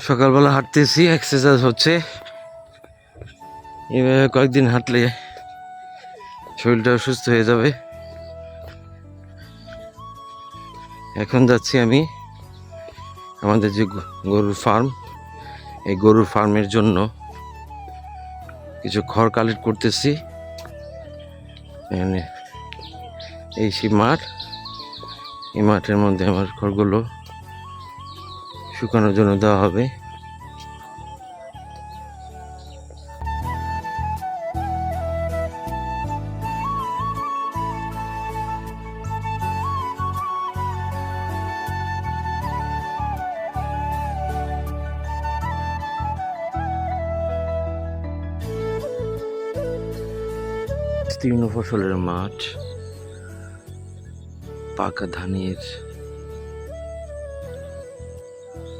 সকালবেলা হাঁটতেছি, এক্সারসাইজ হচ্ছে। এভাবে কয়েকদিন হাঁটলে শরীরটা সুস্থ হয়ে যাবে। এখন যাচ্ছি আমি আমাদের যে গরুর ফার্ম, এই গরুর ফার্মের জন্য কিছু খড় কালেক্ট করতেছি। এখানে এই সেই মাঠ, এই মাঠের মধ্যে আমার খড়গুলো শুকানোর জন্য দেওয়া হবে। বিস্তীর্ণ ফসলের মাঠ, পাকা ধানের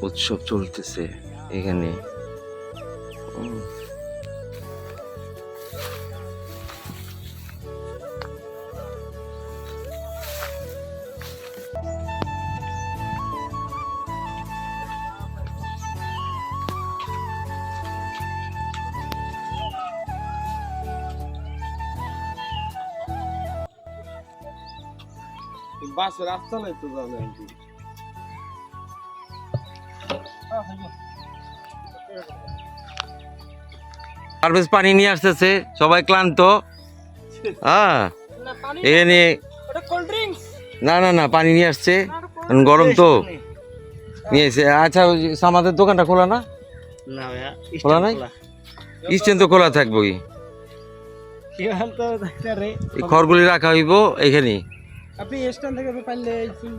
উৎসব চলতেছে এখানে। বাসের রাস্তা নাই তো যাবে হারভেস্ট পানি নিয়ে আসতেছে, সবাই ক্লান্ত। হ্যাঁ, এখানে না না না পানি নিয়ে আসছে, গরম তো নিয়ে এসে। আচ্ছা, আমাদের দোকানটা খোলা না? খোলা নাই? স্ট্যান্ড তো খোলা থাকবো। এই খড়গুলি রাখা হইব এখানে। আপনি স্ট্যান্ড থেকে পারলে ঠিক